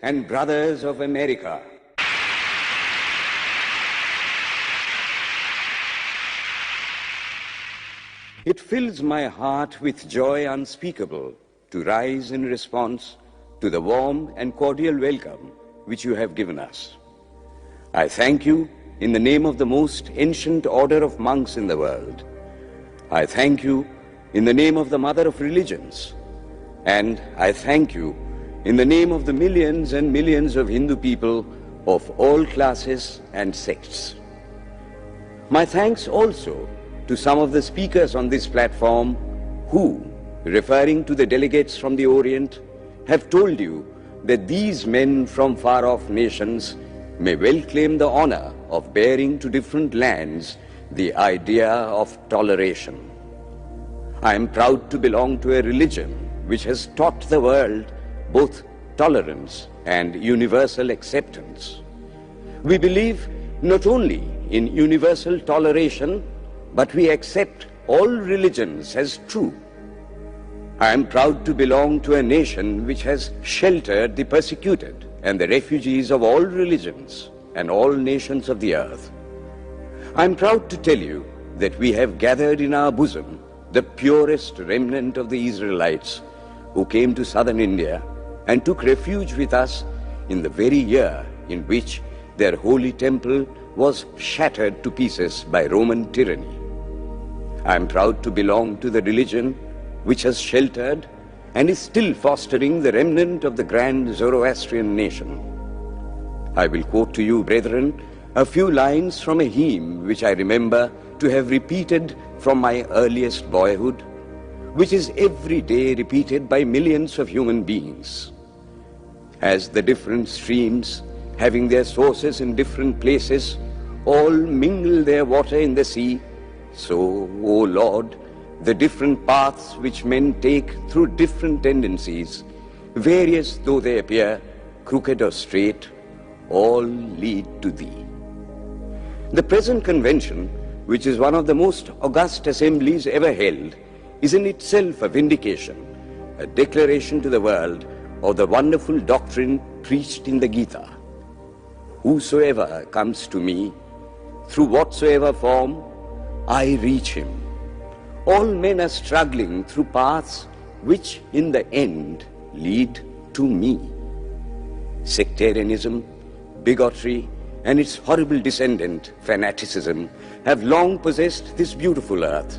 and brothers of America. It fills my heart with joy unspeakable to rise in response to the warm and cordial welcome which you have given us. I thank you in the name of the most ancient order of monks in the world. I thank you in the name of the mother of religions. And I thank you in the name of the millions and millions of Hindu people of all classes and sects. My thanks also to some of the speakers on this platform who, referring to the delegates from the Orient, have told you that these men from far-off nations may well claim the honor of bearing to different lands the idea of toleration. I am proud to belong to a religion which has taught the world both tolerance and universal acceptance. We believe not only in universal toleration, but we accept all religions as true. I am proud to belong to a nation which has sheltered the persecuted and the refugees of all religions and all nations of the earth. I am proud to tell you that we have gathered in our bosom the purest remnant of the Israelites who came to southern India and took refuge with us in the very year in which their holy temple was shattered to pieces by Roman tyranny. I am proud to belong to the religion which has sheltered and is still fostering the remnant of the grand Zoroastrian nation. I will quote to you, brethren, a few lines from a hymn which I remember to have repeated from my earliest boyhood, which is every day repeated by millions of human beings. As the different streams, having their sources in different places, all mingle their water in the sea, so, O Lord, the different paths which men take through different tendencies, various though they appear, crooked or straight, all lead to Thee. The present convention, which is one of the most august assemblies ever held, is in itself a vindication, a declaration to the world of the wonderful doctrine preached in the Gita. Whosoever comes to me, through whatsoever form, I reach him. All men are struggling through paths which in the end lead to me. Sectarianism, bigotry, and its horrible descendant, fanaticism, have long possessed this beautiful earth.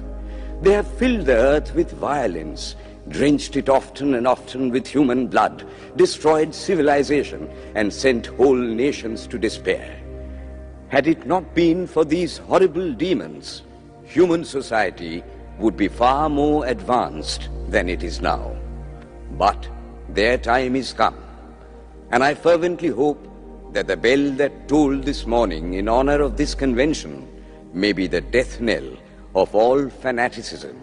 They have filled the earth with violence, drenched it often and often with human blood, destroyed civilization, and sent whole nations to despair. Had it not been for these horrible demons, human society would be far more advanced than it is now. But their time is come, and I fervently hope that the bell that tolled this morning in honor of this convention may be the death knell of all fanaticism,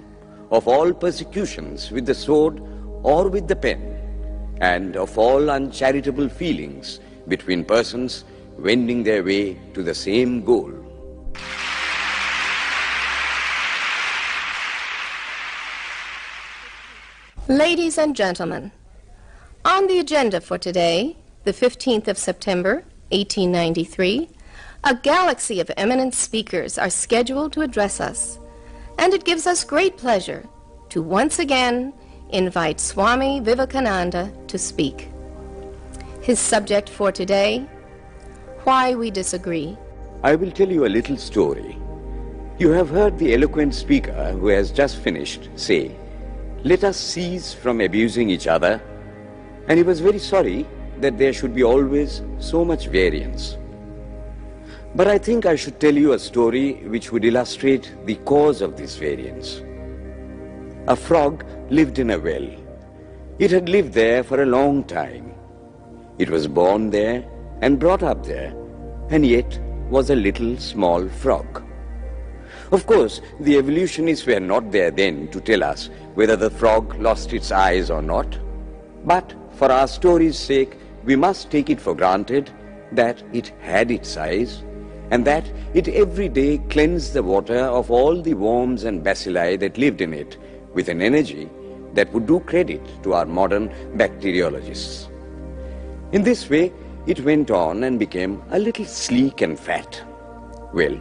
of all persecutions with the sword or with the pen, and of all uncharitable feelings between persons wending their way to the same goal. Ladies and gentlemen, on the agenda for today, the 15th of September, 1893, a galaxy of eminent speakers are scheduled to address us, and it gives us great pleasure to once again invite Swami Vivekananda to speak. His subject for today, Why We Disagree. I will tell you a little story. You have heard the eloquent speaker who has just finished say, "Let us cease from abusing each other," and he was very sorry that there should be always so much variance. But I think I should tell you a story which would illustrate the cause of this variance. A frog lived in a well. It had lived there for a long time. It was born there and brought up there, and yet was a little small frog. Of course, the evolutionists were not there then to tell us whether the frog lost its eyes or not. But for our story's sake, we must take it for granted that it had its eyes, and that it every day cleansed the water of all the worms and bacilli that lived in it with an energy that would do credit to our modern bacteriologists. In this way, it went on and became a little sleek and fat. Well,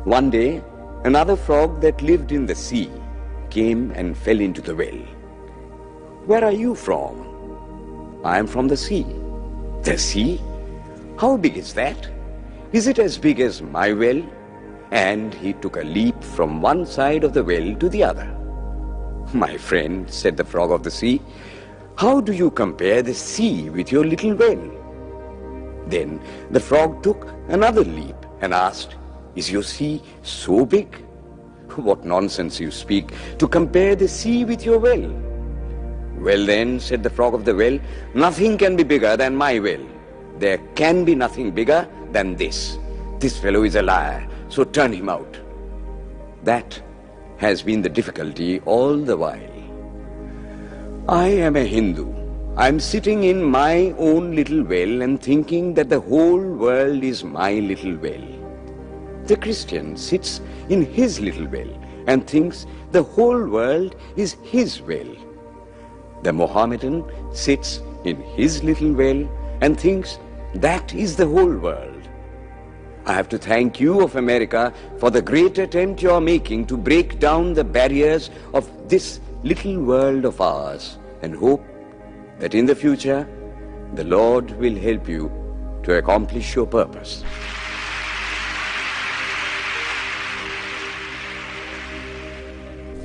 one day, another frog that lived in the sea came and fell into the well. "Where are you from?" "I am from the sea." "The sea? How big is that? Is it as big as my well?" And he took a leap from one side of the well to the other. "My friend," said the frog of the sea, "how do you compare the sea with your little well?" Then the frog took another leap and asked, "Is your sea so big?" "What nonsense you speak, to compare the sea with your well." "Well then," said the frog of the well, "nothing can be bigger than my well. There can be nothing bigger than this. This fellow is a liar, so turn him out." That has been the difficulty all the while. I am a Hindu. I am sitting in my own little well and thinking that the whole world is my little well. The Christian sits in his little well and thinks the whole world is his well. The Mohammedan sits in his little well and thinks that is the whole world. I have to thank you of America for the great attempt you are making to break down the barriers of this little world of ours, and hope that in the future the Lord will help you to accomplish your purpose.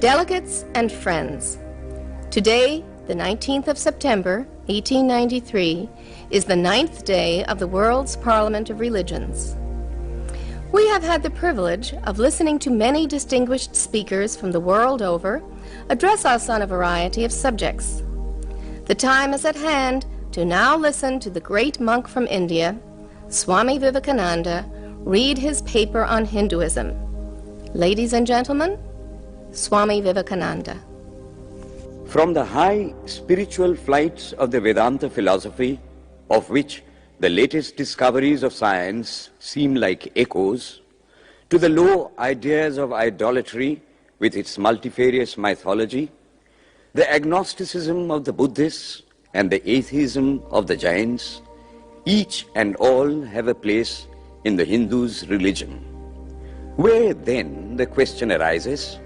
Delegates and friends, today, the 19th of September, 1893, is the 9th day of the World's Parliament of Religions. We have had the privilege of listening to many distinguished speakers from the world over address us on a variety of subjects. The time is at hand to now listen to the great monk from India, Swami Vivekananda, read his paper on Hinduism. Ladies and gentlemen, Swami Vivekananda. From the high spiritual flights of the Vedanta philosophy, of which the latest discoveries of science seem like echoes, to the low ideas of idolatry with its multifarious mythology, the agnosticism of the Buddhists and the atheism of the Jains, each and all have a place in the Hindu's religion. Where then, the question arises,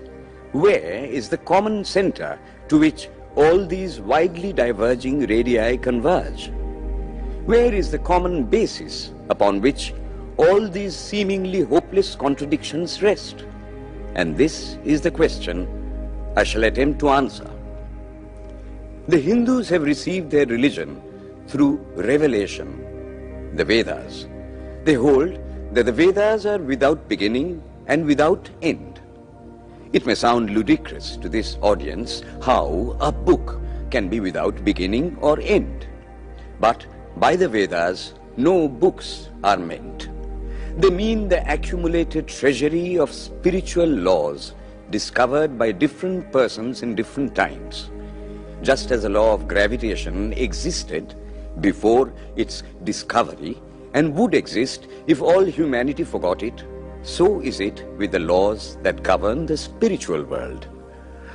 where is the common center to which all these widely diverging radii converge? Where is the common basis upon which all these seemingly hopeless contradictions rest? And this is the question I shall attempt to answer. The Hindus have received their religion through revelation, the Vedas. They hold that the Vedas are without beginning and without end. It may sound ludicrous to this audience how a book can be without beginning or end. But by the Vedas, no books are meant. They mean the accumulated treasury of spiritual laws discovered by different persons in different times. Just as the law of gravitation existed before its discovery and would exist if all humanity forgot it, so is it with the laws that govern the spiritual world.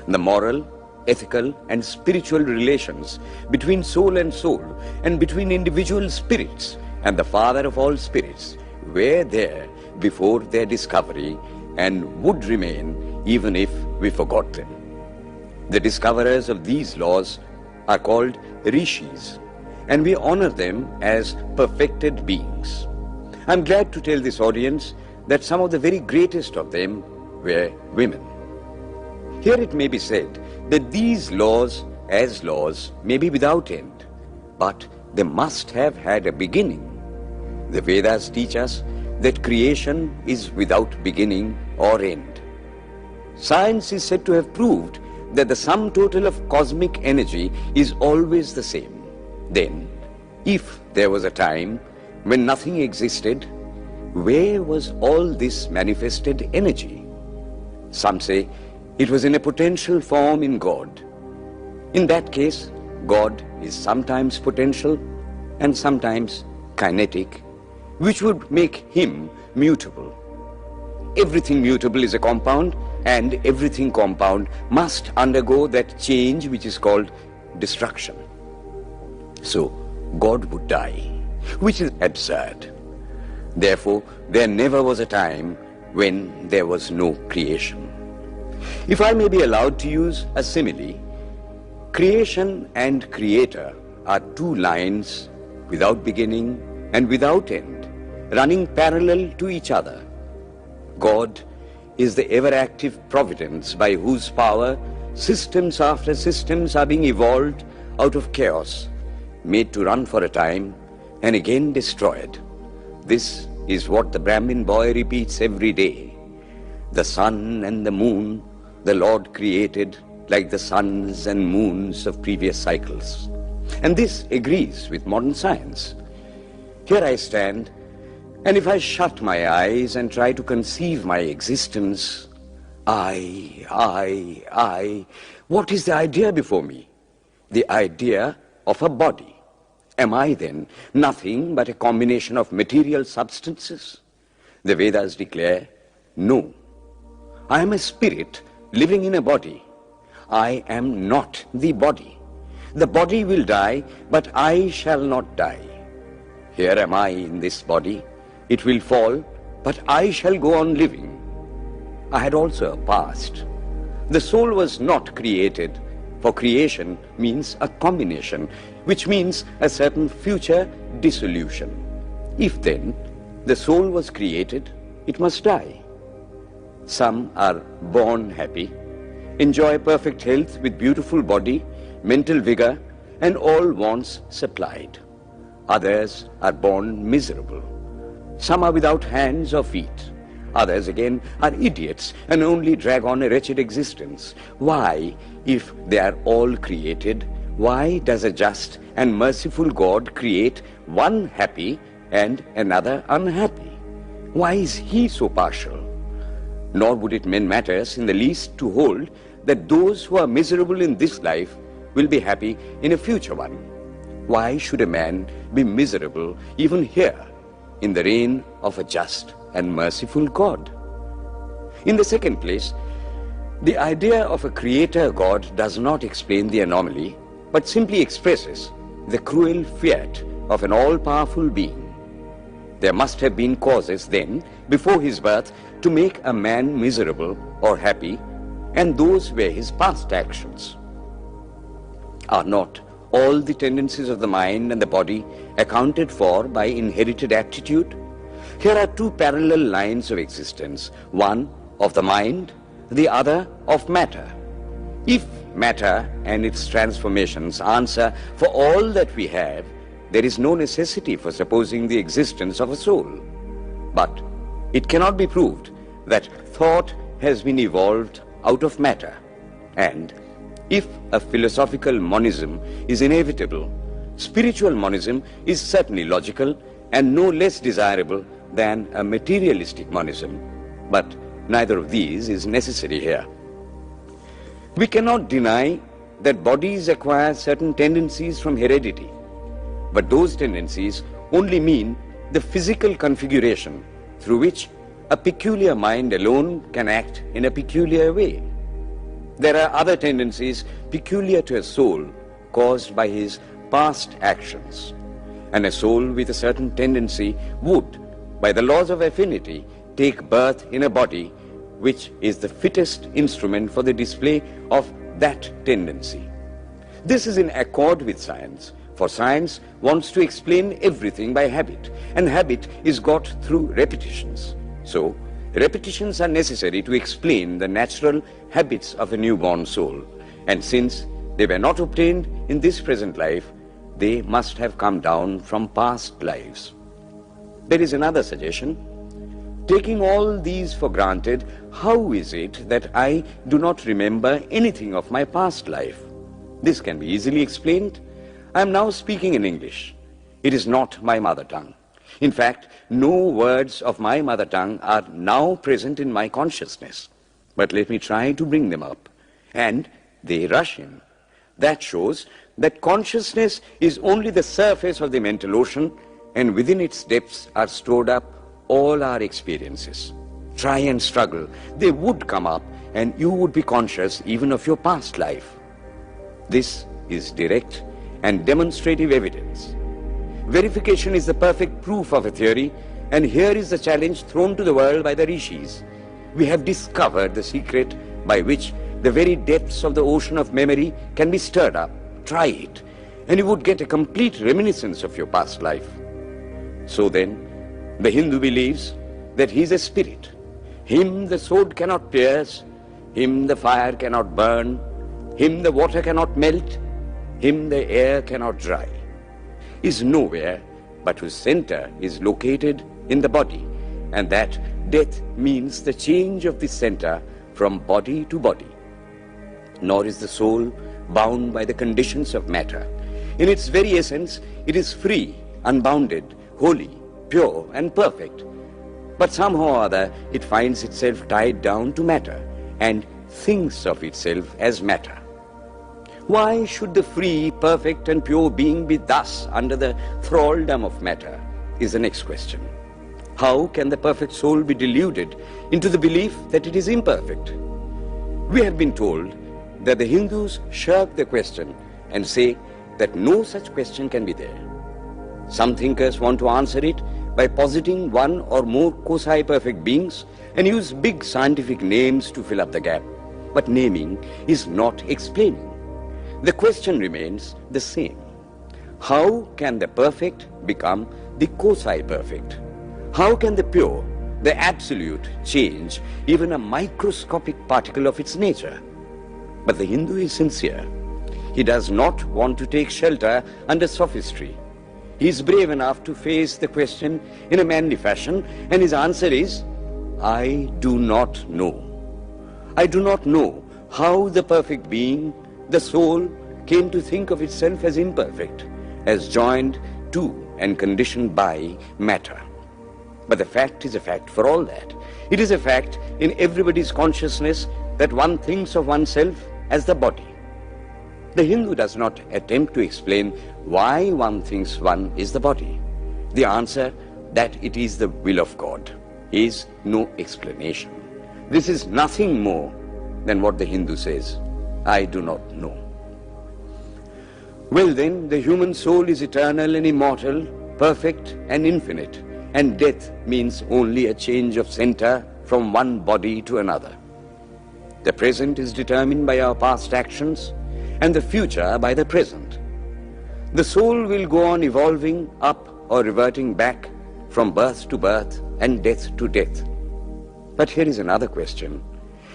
The moral, ethical and spiritual relations between soul and between individual spirits and the Father of all spirits were there before their discovery and would remain even if we forgot them. The discoverers of these laws are called rishis, and we honor them as perfected beings. I'm glad to tell this audience that some of the very greatest of them were women. Here it may be said that these laws, as laws, may be without end, but they must have had a beginning. The Vedas teach us that creation is without beginning or end. Science is said to have proved that the sum total of cosmic energy is always the same. Then, if there was a time when nothing existed, where was all this manifested energy? Some say it was in a potential form in God. In that case, God is sometimes potential and sometimes kinetic, which would make him mutable. Everything mutable is a compound, and everything compound must undergo that change which is called destruction. So, God would die, which is absurd. Therefore, there never was a time when there was no creation. If I may be allowed to use a simile, creation and creator are two lines without beginning and without end, running parallel to each other. God is the ever-active providence by whose power systems after systems are being evolved out of chaos, made to run for a time and again destroyed. This is what the Brahmin boy repeats every day. The sun and the moon the Lord created like the suns and moons of previous cycles. And this agrees with modern science. Here I stand, and if I shut my eyes and try to conceive my existence, what is the idea before me? The idea of a body. Am I then nothing but a combination of material substances? The Vedas declare, no. I am a spirit living in a body. I am not the body. The body will die, but I shall not die. Here am I in this body. It will fall, but I shall go on living. I had also a past. The soul was not created, for creation means a combination, which means a certain future dissolution. If then the soul was created, it must die. Some are born happy, enjoy perfect health with beautiful body, mental vigor, and all wants supplied. Others are born miserable. Some are without hands or feet. Others again are idiots and only drag on a wretched existence. Why, if they are all created, why does a just and merciful God create one happy and another unhappy? Why is he so partial? Nor would it mend matters in the least to hold that those who are miserable in this life will be happy in a future one. Why should a man be miserable even here in the reign of a just and merciful God? In the second place, the idea of a creator God does not explain the anomaly, but simply expresses the cruel fiat of an all-powerful being. There must have been causes then, before his birth, to make a man miserable or happy, and those were his past actions. Are not all the tendencies of the mind and the body accounted for by inherited aptitude? Here are two parallel lines of existence, one of the mind, the other of matter. If matter and its transformations answer for all that we have, there is no necessity for supposing the existence of a soul. But it cannot be proved that thought has been evolved out of matter. And if a philosophical monism is inevitable, spiritual monism is certainly logical and no less desirable than a materialistic monism. But neither of these is necessary here. We cannot deny that bodies acquire certain tendencies from heredity, but those tendencies only mean the physical configuration through which a peculiar mind alone can act in a peculiar way. There are other tendencies peculiar to a soul caused by his past actions, and a soul with a certain tendency would, by the laws of affinity, take birth in a body which is the fittest instrument for the display of that tendency. This is in accord with science, for science wants to explain everything by habit, and habit is got through repetitions. So, repetitions are necessary to explain the natural habits of a newborn soul, and since they were not obtained in this present life, they must have come down from past lives. There is another suggestion. Taking all these for granted, how is it that I do not remember anything of my past life? This can be easily explained. I am now speaking in English. It is not my mother tongue. In fact, no words of my mother tongue are now present in my consciousness. But let me try to bring them up. And they rush in. That shows that consciousness is only the surface of the mental ocean, and within its depths are stored up all our experiences. Try and struggle. They would come up, and you would be conscious even of your past life. This is direct and demonstrative evidence. verification is the perfect proof of a theory, and here is the challenge thrown to the world by the rishis. We have discovered the secret by which the very depths of the ocean of memory can be stirred up. Try it, and you would get a complete reminiscence of your past life. So then, the Hindu believes that he is a spirit. Him the sword cannot pierce, him the fire cannot burn, him the water cannot melt, him the air cannot dry. Is nowhere but whose center is located in the body, and that death means the change of the center from body to body. Nor is the soul bound by the conditions of matter. In its very essence, it is free, unbounded, holy, pure and perfect. But somehow or other, it finds itself tied down to matter and thinks of itself as matter. Why should the free, perfect and pure being be thus under the thraldom of matter, is the next question. How can the perfect soul be deluded into the belief that it is imperfect? We have been told that the Hindus shirk the question and say that no such question can be there. Some thinkers want to answer it by positing one or more quasi-perfect beings and use big scientific names to fill up the gap. But naming is not explaining. The question remains the same. How can the perfect become the quasi-perfect? How can the pure, the absolute, change even a microscopic particle of its nature? But the Hindu is sincere. He does not want to take shelter under sophistry. He is brave enough to face the question in a manly fashion, and his answer is, I do not know. I do not know how the perfect being, the soul, came to think of itself as imperfect, as joined to and conditioned by matter. But the fact is a fact for all that. It is a fact in everybody's consciousness that one thinks of oneself as the body. The Hindu does not attempt to explain why one thinks one is the body. The answer, that it is the will of God, is no explanation. This is nothing more than what the Hindu says, I do not know. Well then, the human soul is eternal and immortal, perfect and infinite, and death means only a change of center from one body to another. The present is determined by our past actions, and the future by the present. The soul will go on evolving up or reverting back from birth to birth and death to death. But here is another question.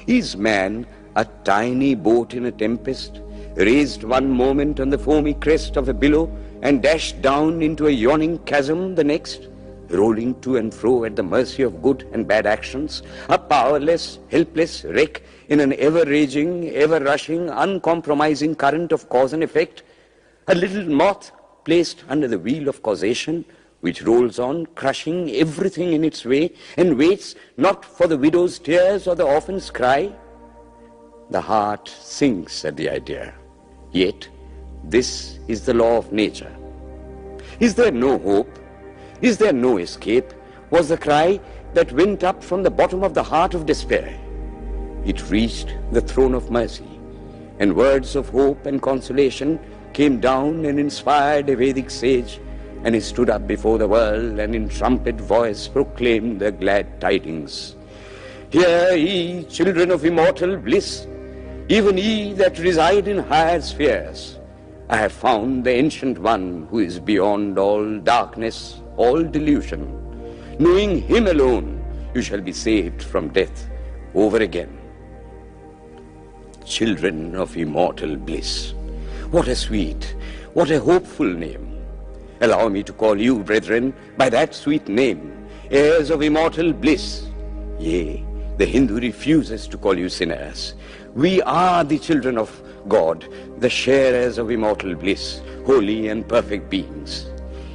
Is man a tiny boat in a tempest, raised one moment on the foamy crest of a billow and dashed down into a yawning chasm the next, rolling to and fro at the mercy of good and bad actions, a powerless, helpless wreck in an ever-raging, ever-rushing, uncompromising current of cause and effect, a little moth placed under the wheel of causation, which rolls on, crushing everything in its way, and waits not for the widow's tears or the orphan's cry? The heart sinks at the idea. Yet, this is the law of nature. Is there no hope? Is there no escape? Was the cry that went up from the bottom of the heart of despair. It reached the throne of mercy, and words of hope and consolation came down and inspired a Vedic sage, and he stood up before the world and in trumpet voice proclaimed the glad tidings. Hear ye, children of immortal bliss, even ye that reside in higher spheres. I have found the Ancient One who is beyond all darkness, all delusion. Knowing him alone, you shall be saved from death over again. Children of immortal bliss. What a sweet, what a hopeful name. Allow me to call you, brethren, by that sweet name, heirs of immortal bliss. Yea, the Hindu refuses to call you sinners. We are the children of God, the sharers of immortal bliss, holy and perfect beings.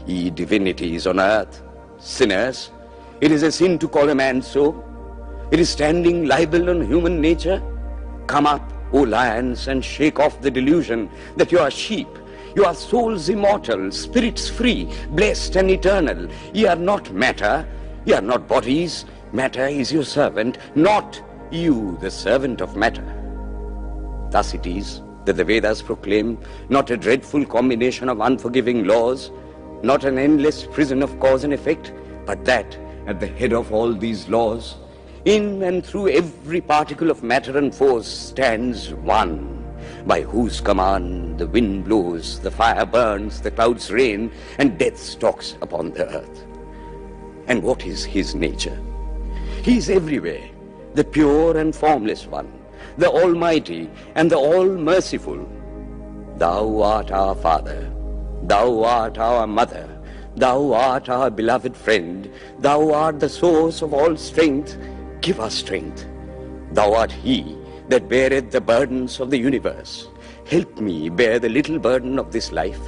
Ye divinities on earth, sinners, it is a sin to call a man so. It is standing libel on human nature. Come up, O lions, and shake off the delusion that you are sheep. You are souls immortal, spirits free, blessed and eternal. Ye are not matter, ye are not bodies. Matter is your servant, not you the servant of matter. Thus it is that the Vedas proclaim not a dreadful combination of unforgiving laws, not an endless prison of cause and effect, but that at the head of all these laws, in and through every particle of matter and force stands one, by whose command the wind blows, the fire burns, the clouds rain, and death stalks upon the earth. And what is his nature? He is everywhere, the pure and formless one, the Almighty and the All-Merciful. Thou art our Father, thou art our Mother, thou art our beloved friend, thou art the source of all strength, give us strength. Thou art he that beareth the burdens of the universe. Help me bear the little burden of this life.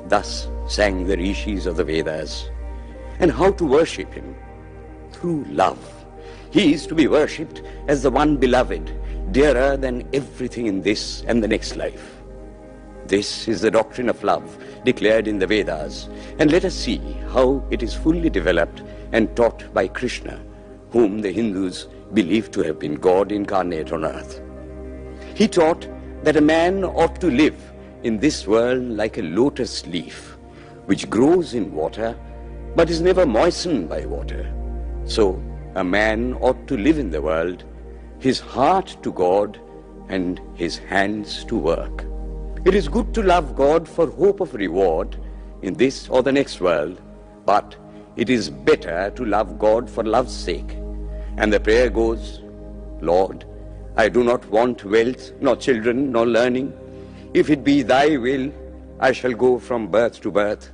Thus sang the rishis of the Vedas. And how to worship him? Through love. He is to be worshipped as the one beloved, dearer than everything in this and the next life. This is the doctrine of love declared in the Vedas, and let us see how it is fully developed and taught by Krishna, whom the Hindus believe to have been God incarnate on earth. He taught that a man ought to live in this world like a lotus leaf, which grows in water but is never moistened by water. So a man ought to live in the world, his heart to God and his hands to work. It is good to love God for hope of reward in this or the next world, but it is better to love God for love's sake. And the prayer goes, Lord, I do not want wealth, nor children, nor learning. If it be thy will, I shall go from birth to birth.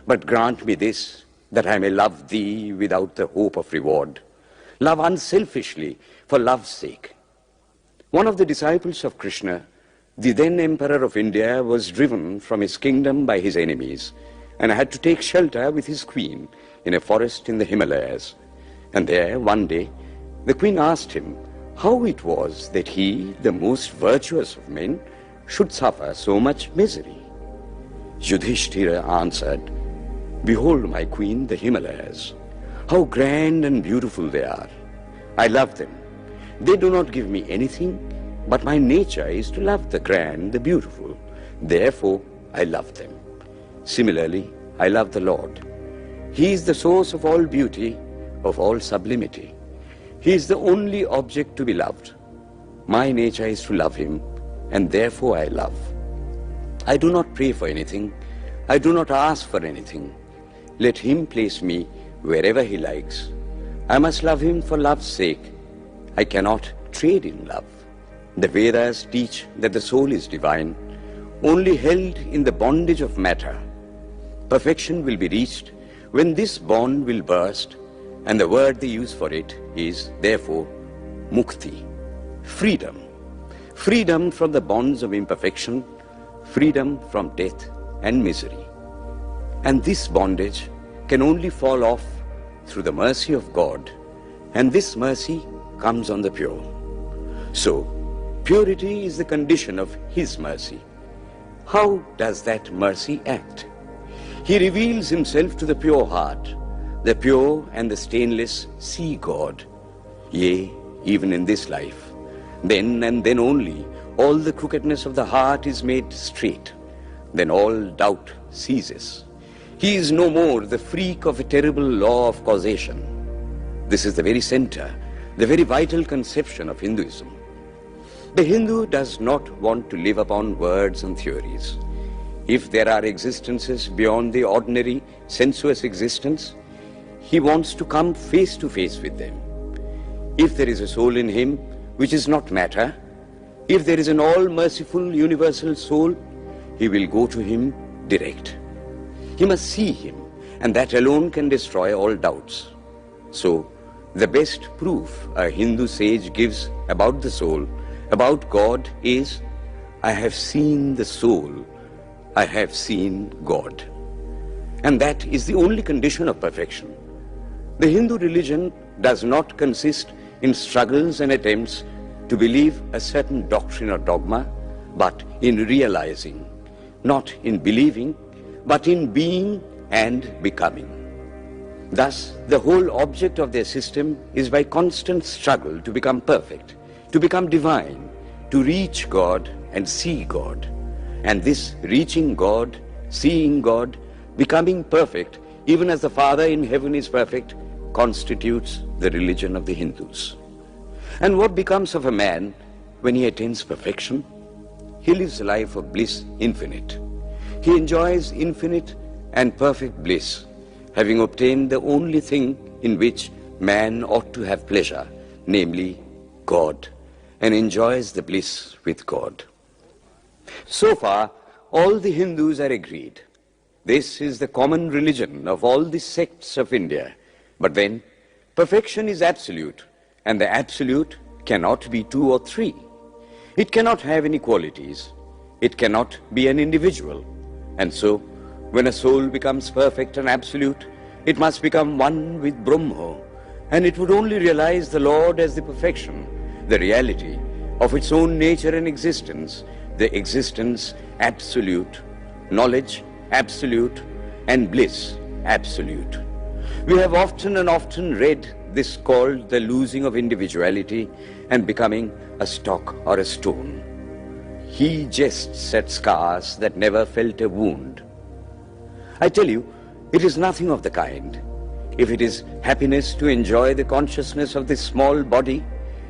But grant me this, that I may love thee without the hope of reward. Love unselfishly for love's sake. One of the disciples of Krishna, the then Emperor of India, was driven from his kingdom by his enemies and had to take shelter with his queen in a forest in the Himalayas. And there, one day, the queen asked him how it was that he, the most virtuous of men, should suffer so much misery. Yudhishthira answered, Behold, my queen, the Himalayas. How grand and beautiful they are. I love them. They do not give me anything, but my nature is to love the grand, the beautiful. Therefore, I love them. Similarly, I love the Lord. He is the source of all beauty, of all sublimity. He is the only object to be loved. My nature is to love him, and therefore I love. I do not pray for anything. I do not ask for anything. Let him place me wherever he likes. I must love him for love's sake. I cannot trade in love. The Vedas teach that the soul is divine, only held in the bondage of matter. Perfection will be reached when this bond will burst, and the word they use for it is, therefore, mukti, freedom. Freedom from the bonds of imperfection, freedom from death and misery. And this bondage can only fall off through the mercy of God, and this mercy comes on the pure. So, purity is the condition of his mercy. How does that mercy act? He reveals himself to the pure heart. The pure and the stainless see God. Yea, even in this life. Then and then only, all the crookedness of the heart is made straight. Then all doubt ceases. He is no more the freak of a terrible law of causation. This is the very center, the very vital conception of Hinduism. The Hindu does not want to live upon words and theories. If there are existences beyond the ordinary sensuous existence, he wants to come face to face with them. If there is a soul in him which is not matter, if there is an all-merciful universal soul, he will go to him direct. He must see him, and that alone can destroy all doubts. So, the best proof a Hindu sage gives about the soul, about God, is, I have seen the soul, I have seen God. And that is the only condition of perfection. The Hindu religion does not consist in struggles and attempts to believe a certain doctrine or dogma, but in realizing, not in believing, but in being and becoming. Thus, the whole object of their system is by constant struggle to become perfect, to become divine, to reach God and see God. And this reaching God, seeing God, becoming perfect, even as the Father in heaven is perfect, constitutes the religion of the Hindus. And what becomes of a man when he attains perfection? He lives a life of bliss infinite. He enjoys infinite and perfect bliss, having obtained the only thing in which man ought to have pleasure, namely God, and enjoys the bliss with God. So far, all the Hindus are agreed. This is the common religion of all the sects of India. But then, perfection is absolute, and the absolute cannot be two or three. It cannot have any qualities. It cannot be an individual. And so, when a soul becomes perfect and absolute, it must become one with Brahma, and it would only realize the Lord as the perfection, the reality of its own nature and existence, the existence absolute, knowledge absolute, and bliss absolute. We have often and often read this called the losing of individuality and becoming a stock or a stone. He jests at scars that never felt a wound. I tell you, it is nothing of the kind. If it is happiness to enjoy the consciousness of this small body,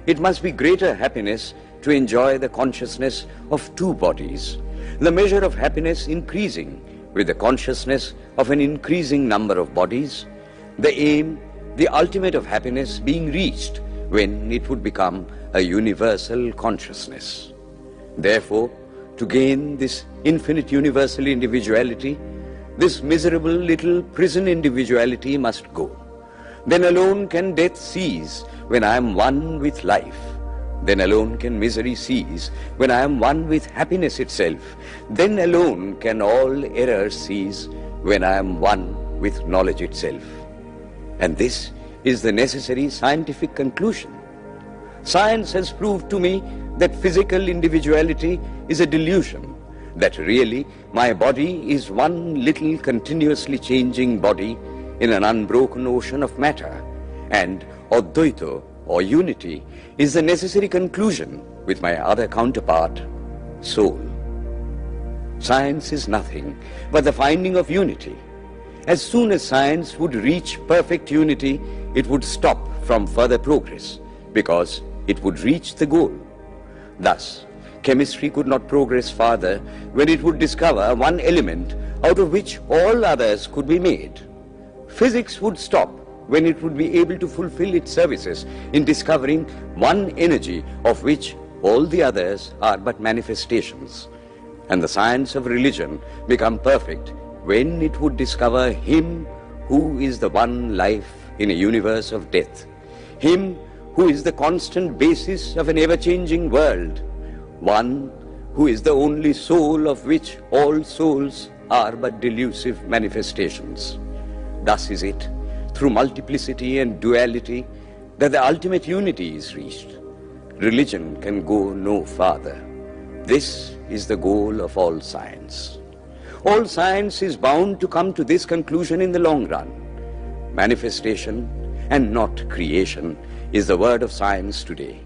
it must be greater happiness to enjoy the consciousness of two bodies, the measure of happiness increasing with the consciousness of an increasing number of bodies, the aim, the ultimate of happiness being reached when it would become a universal consciousness. Therefore, to gain this infinite universal individuality, this miserable little prison individuality must go. Then alone can death cease when I am one with life. Then alone can misery cease when I am one with happiness itself. Then alone can all error cease when I am one with knowledge itself. And this is the necessary scientific conclusion. Science has proved to me that physical individuality is a delusion, that really my body is one little continuously changing body in an unbroken ocean of matter, and Advaita, or unity, is the necessary conclusion with my other counterpart, soul. Science is nothing but the finding of unity. As soon as science would reach perfect unity, it would stop from further progress, because it would reach the goal. Thus, chemistry could not progress farther when it would discover one element out of which all others could be made. Physics would stop when it would be able to fulfill its services in discovering one energy of which all the others are but manifestations. And the science of religion become perfect when it would discover Him who is the one life in a universe of death, Him who is the constant basis of an ever-changing world, one who is the only soul of which all souls are but delusive manifestations. Thus is it, through multiplicity and duality, that the ultimate unity is reached. Religion can go no farther. This is the goal of all science. All science is bound to come to this conclusion in the long run. Manifestation and not creation is the word of science today.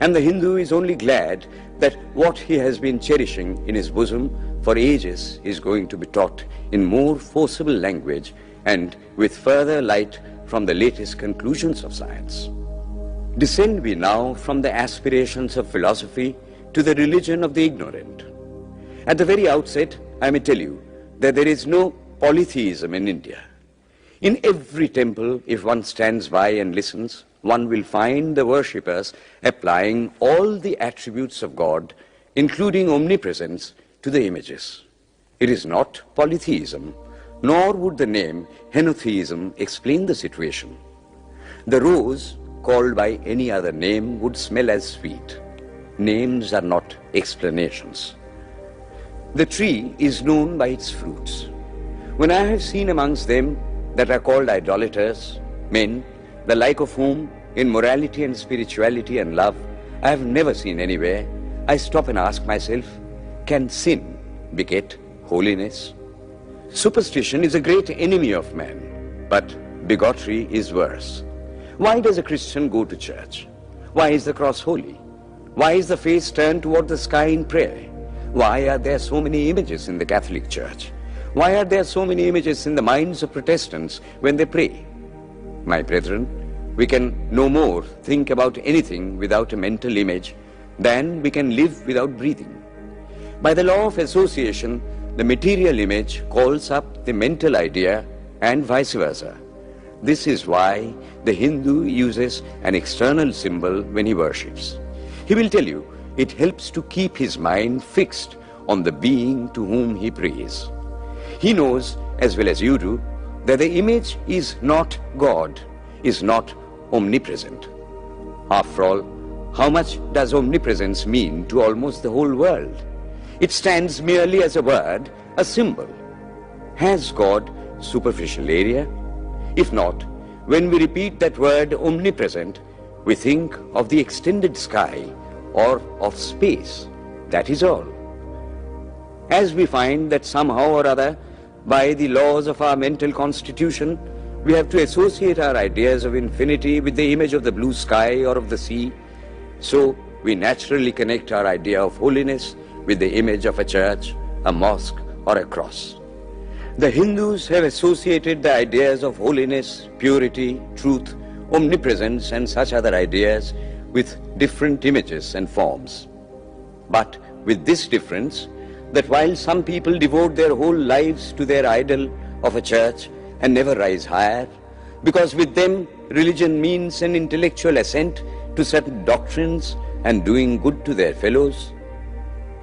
And the Hindu is only glad that what he has been cherishing in his bosom for ages is going to be taught in more forcible language and with further light from the latest conclusions of science. Descend we now from the aspirations of philosophy to the religion of the ignorant. At the very outset, I may tell you that there is no polytheism in India. In every temple, if one stands by and listens, one will find the worshippers applying all the attributes of God, including omnipresence, to the images. It is not polytheism, nor would the name henotheism explain the situation. The rose, called by any other name, would smell as sweet. Names are not explanations. The tree is known by its fruits. When I have seen amongst them that are called idolaters, men, the like of whom, in morality and spirituality and love, I have never seen anywhere, I stop and ask myself, can sin beget holiness? Superstition is a great enemy of man, but bigotry is worse. Why does a Christian go to church? Why is the cross holy? Why is the face turned toward the sky in prayer? Why are there so many images in the Catholic Church? Why are there so many images in the minds of Protestants when they pray? My brethren, we can no more think about anything without a mental image than we can live without breathing. By the law of association, the material image calls up the mental idea and vice versa. This is why the Hindu uses an external symbol when he worships. He will tell you it helps to keep his mind fixed on the being to whom he prays. He knows, as well as you do, that the image is not God, is not omnipresent. After all, how much does omnipresence mean to almost the whole world? It stands merely as a word, a symbol. Has God superficial area? If not, when we repeat that word omnipresent, we think of the extended sky or of space. That is all. As we find that somehow or other, by the laws of our mental constitution, we have to associate our ideas of infinity with the image of the blue sky or of the sea, so we naturally connect our idea of holiness with the image of a church, a mosque, or a cross. The Hindus have associated the ideas of holiness, purity, truth, omnipresence, and such other ideas with different images and forms. But with this difference, that while some people devote their whole lives to their idol of a church and never rise higher, because with them religion means an intellectual assent to certain doctrines and doing good to their fellows,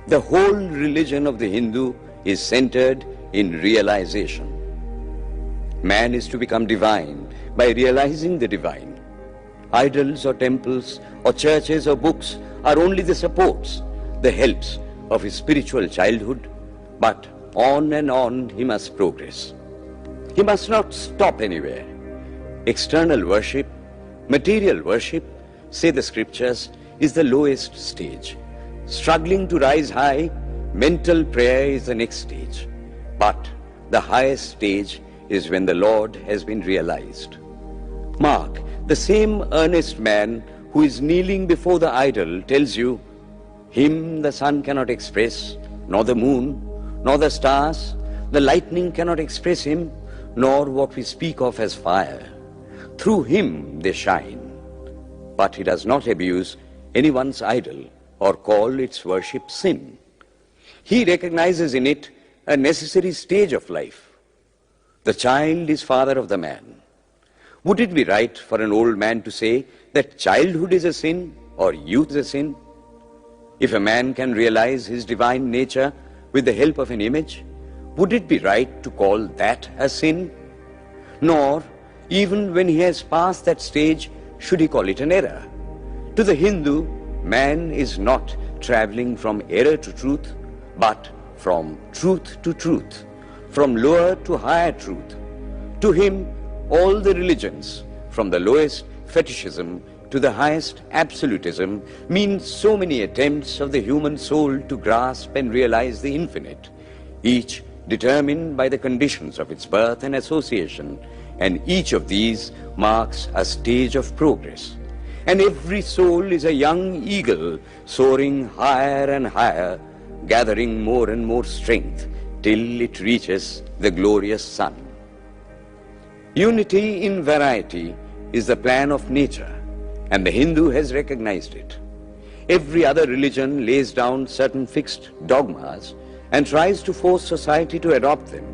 the whole religion of the Hindu is centered in realization. Man is to become divine by realizing the divine. Idols or temples or churches or books are only the supports, the helps of his spiritual childhood, but on and on he must progress. He must not stop anywhere. External worship, material worship, say the scriptures, is the lowest stage. Struggling to rise high, mental prayer is the next stage. But the highest stage is when the Lord has been realized. Mark, the same earnest man who is kneeling before the idol tells you, him the sun cannot express, nor the moon, nor the stars, the lightning cannot express him, nor what we speak of as fire. Through him they shine. But he does not abuse anyone's idol or call its worship sin. He recognizes in it a necessary stage of life. The child is father of the man. Would it be right for an old man to say that childhood is a sin or youth is a sin? If a man can realize his divine nature with the help of an image, would it be right to call that a sin? Nor, even when he has passed that stage, should he call it an error. To the Hindu, man is not traveling from error to truth, but from truth to truth, from lower to higher truth. To him, all the religions, from the lowest fetishism to the highest absolutism, mean so many attempts of the human soul to grasp and realize the infinite, each determined by the conditions of its birth and association, and each of these marks a stage of progress. And every soul is a young eagle soaring higher and higher, gathering more and more strength till it reaches the glorious sun. Unity in variety is the plan of nature, and the Hindu has recognized it. Every other religion lays down certain fixed dogmas and tries to force society to adopt them.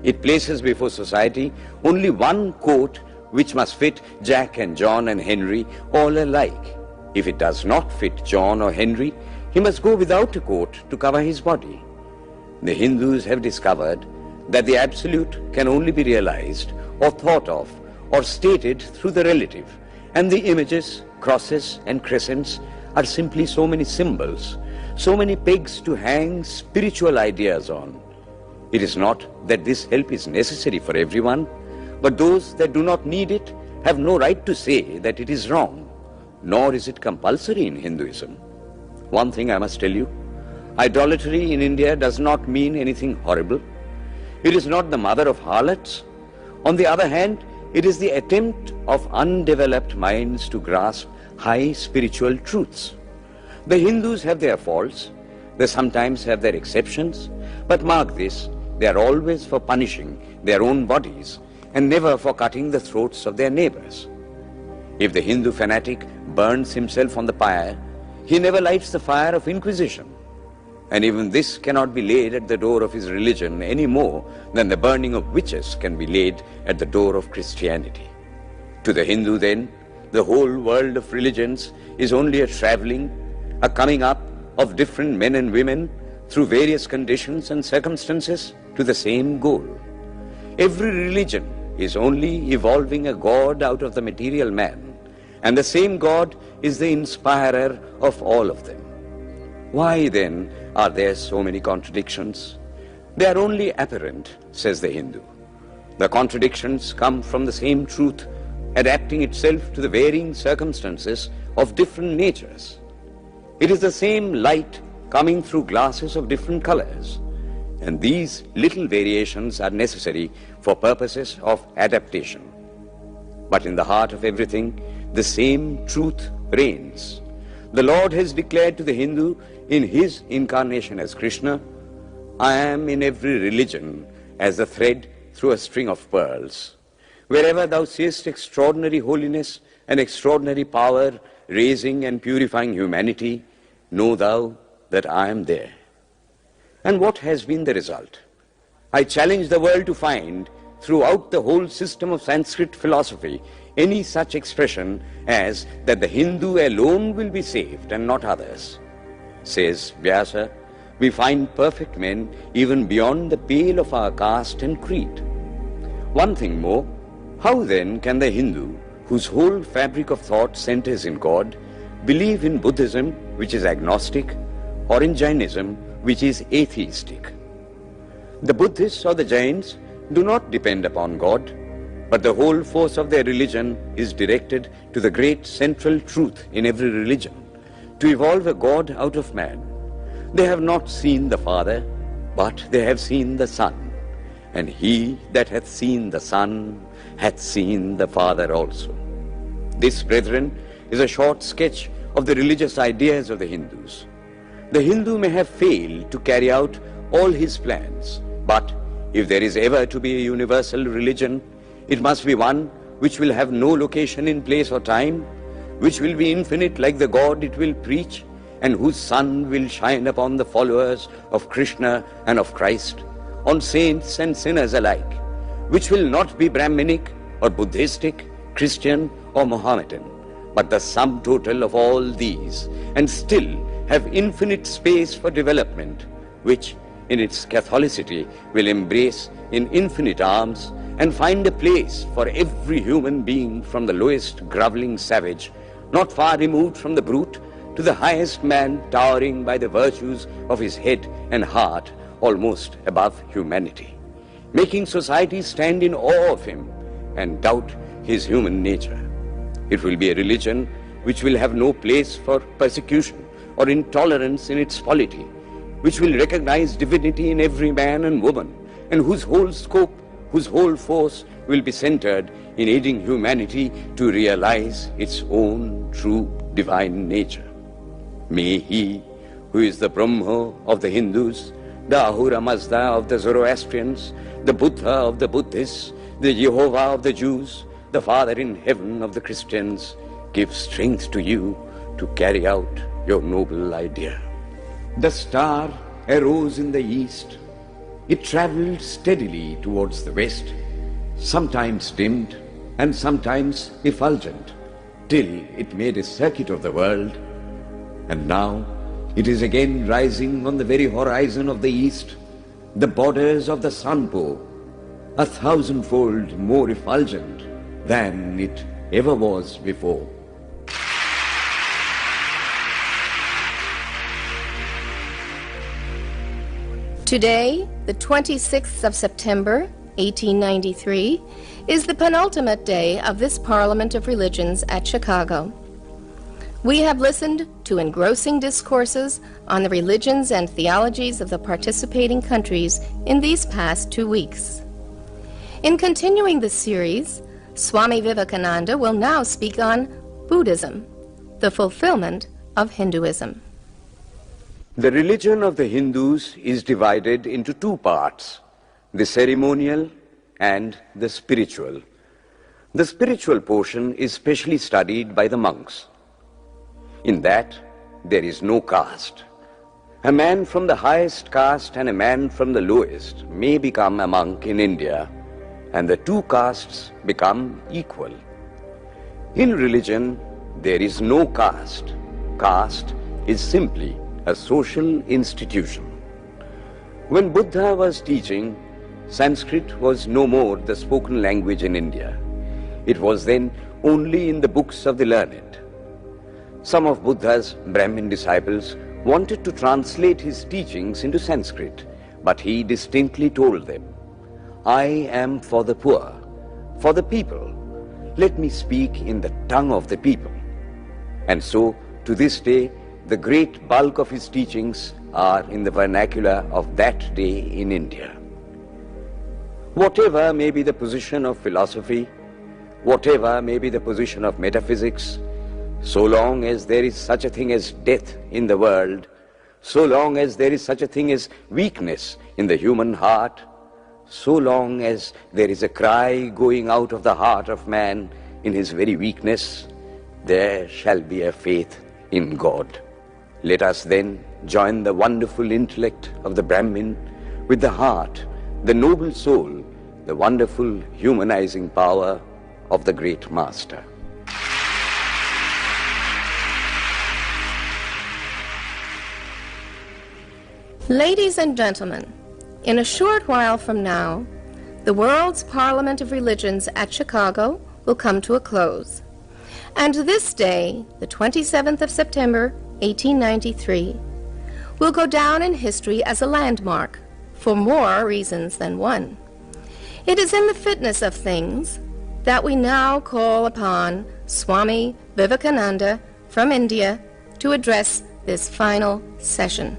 It places before society only one coat which must fit Jack and John and Henry all alike. If it does not fit John or Henry, he must go without a coat to cover his body. The Hindus have discovered that the absolute can only be realized or thought of or stated through the relative, and the images, crosses and crescents are simply so many symbols, so many pegs to hang spiritual ideas on. It is not that this help is necessary for everyone, but those that do not need it have no right to say that it is wrong, nor is it compulsory in Hinduism. One thing I must tell you, idolatry in India does not mean anything horrible. It is not the mother of harlots. On the other hand, it is the attempt of undeveloped minds to grasp high spiritual truths. The Hindus have their faults, they sometimes have their exceptions, but mark this, they are always for punishing their own bodies and never for cutting the throats of their neighbors. If the Hindu fanatic burns himself on the pyre, he never lights the fire of inquisition. And even this cannot be laid at the door of his religion any more than the burning of witches can be laid at the door of Christianity. To the Hindu, then, the whole world of religions is only a traveling, a coming up of different men and women through various conditions and circumstances to the same goal. Every religion is only evolving a God out of the material man, and the same God is the inspirer of all of them. Why then are there so many contradictions? They are only apparent, says the Hindu. The contradictions come from the same truth adapting itself to the varying circumstances of different natures. It is the same light coming through glasses of different colors, and these little variations are necessary for purposes of adaptation. But in the heart of everything, the same truth reigns. The Lord has declared to the Hindu in his incarnation as Krishna, I am in every religion as a thread through a string of pearls. Wherever thou seest extraordinary holiness and extraordinary power raising and purifying humanity, know thou that I am there. And what has been the result? I challenge the world to find throughout the whole system of Sanskrit philosophy any such expression as that the Hindu alone will be saved and not others. Says Vyasa, we find perfect men even beyond the pale of our caste and creed. One thing more, how then can the Hindu, whose whole fabric of thought centers in God, believe in Buddhism, which is agnostic, or in Jainism, which is atheistic? The Buddhists or the Jains do not depend upon God, but the whole force of their religion is directed to the great central truth in every religion, to evolve a God out of man. They have not seen the Father, but they have seen the Son. And he that hath seen the Son hath seen the Father also. This, brethren, is a short sketch of the religious ideas of the Hindus. The Hindu may have failed to carry out all his plans, but if there is ever to be a universal religion, it must be one which will have no location in place or time, which will be infinite like the God it will preach, and whose sun will shine upon the followers of Krishna and of Christ, on saints and sinners alike, which will not be Brahminic or Buddhistic, Christian or Mohammedan, but the sum total of all these, and still have infinite space for development, which in its Catholicity will embrace in infinite arms and find a place for every human being from the lowest groveling savage, not far removed from the brute, to the highest man towering by the virtues of his head and heart almost above humanity, making society stand in awe of him and doubt his human nature. It will be a religion which will have no place for persecution or intolerance in its polity, which will recognize divinity in every man and woman, and whose whole scope, whose whole force will be centered in aiding humanity to realize its own true divine nature. May he, who is the Brahma of the Hindus, the Ahura Mazda of the Zoroastrians, the Buddha of the Buddhists, the Jehovah of the Jews, the Father in heaven of the Christians, give strength to you to carry out your noble idea. The star arose in the east. It traveled steadily towards the west, sometimes dimmed and sometimes effulgent, till it made a circuit of the world. And now it is again rising on the very horizon of the east, the borders of the sun pole, 1,000-fold more effulgent than it ever was before. Today, the 26th of September, 1893, is the penultimate day of this Parliament of Religions at Chicago. We have listened to engrossing discourses on the religions and theologies of the participating countries in these past 2 weeks. In continuing this series, Swami Vivekananda will now speak on Buddhism, the fulfillment of Hinduism. The religion of the Hindus is divided into two parts, the ceremonial and the spiritual. The spiritual portion is specially studied by the monks. In that, there is no caste. A man from the highest caste and a man from the lowest may become a monk in India, and the two castes become equal. In religion, there is no caste. Caste is simply a social institution. When Buddha was teaching, Sanskrit was no more the spoken language in India. It was then only in the books of the learned. Some of Buddha's Brahmin disciples wanted to translate his teachings into Sanskrit, but he distinctly told them, "I am for the poor, for the people. Let me speak in the tongue of the people." And so, to this day, the great bulk of his teachings are in the vernacular of that day in India. Whatever may be the position of philosophy, whatever may be the position of metaphysics, so long as there is such a thing as death in the world, so long as there is such a thing as weakness in the human heart, so long as there is a cry going out of the heart of man in his very weakness, there shall be a faith in God. Let us then join the wonderful intellect of the Brahmin with the heart, the noble soul, the wonderful humanizing power of the great Master. Ladies and gentlemen, in a short while from now, the World's Parliament of Religions at Chicago will come to a close. And this day, the 27th of September, 1893, will go down in history as a landmark for more reasons than one. It is in the fitness of things that we now call upon Swami Vivekananda from India to address this final session.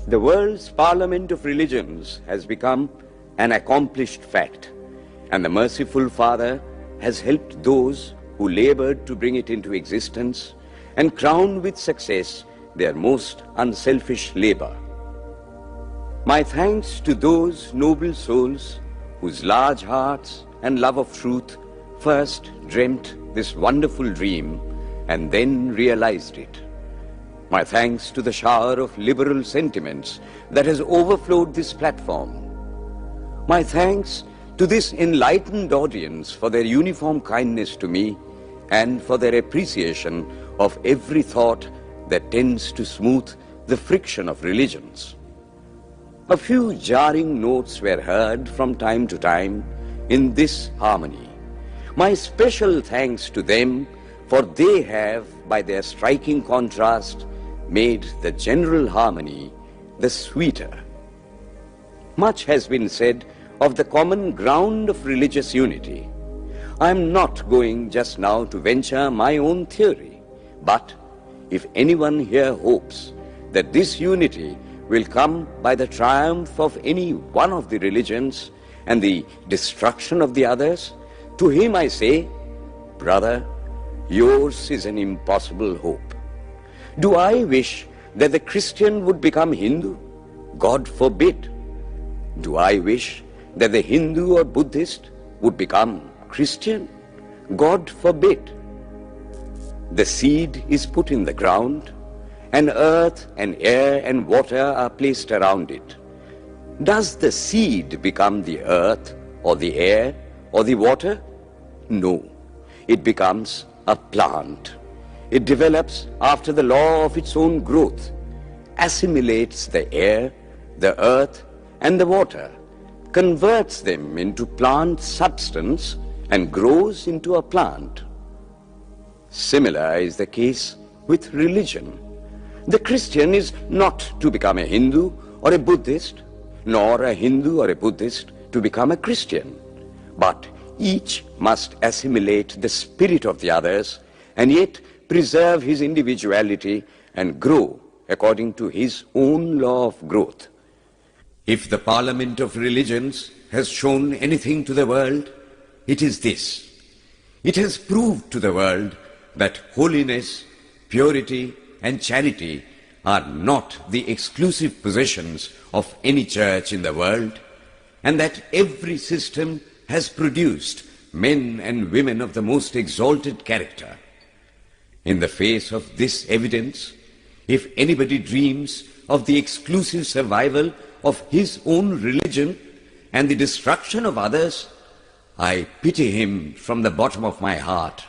The world's Parliament of Religions has become an accomplished fact, and the merciful Father has helped those who labored to bring it into existence and crown with success their most unselfish labor. My thanks to those noble souls whose large hearts and love of truth first dreamt this wonderful dream and then realized it. My thanks to the shower of liberal sentiments that has overflowed this platform. My thanks to this enlightened audience for their uniform kindness to me and for their appreciation of every thought that tends to smooth the friction of religions. A few jarring notes were heard from time to time in this harmony. My special thanks to them, for they have, by their striking contrast, made the general harmony the sweeter. Much has been said of the common ground of religious unity. I am not going just now to venture my own theory, but if anyone here hopes that this unity will come by the triumph of any one of the religions and the destruction of the others, to him I say, brother, yours is an impossible hope. Do I wish that the Christian would become Hindu? God forbid. Do I wish that the Hindu or Buddhist would become Christian? God forbid. The seed is put in the ground, and earth and air and water are placed around it. Does the seed become the earth or the air or the water? No. It becomes a plant. It develops after the law of its own growth, assimilates the air, the earth, and the water, converts them into plant substance, and grows into a plant. Similar is the case with religion. The Christian is not to become a Hindu or a Buddhist, nor a Hindu or a Buddhist to become a Christian, but each must assimilate the spirit of the others and yet preserve his individuality and grow according to his own law of growth. If the Parliament of Religions has shown anything to the world, it is this. It has proved to the world that holiness, purity, and charity are not the exclusive possessions of any church in the world, and that every system has produced men and women of the most exalted character. In the face of this evidence, if anybody dreams of the exclusive survival of his own religion and the destruction of others, I pity him from the bottom of my heart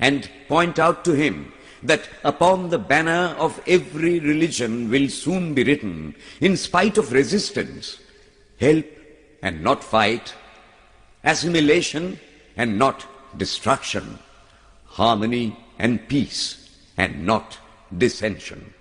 and point out to him that upon the banner of every religion will soon be written, in spite of resistance, help and not fight, assimilation and not destruction, harmony and peace and not dissension.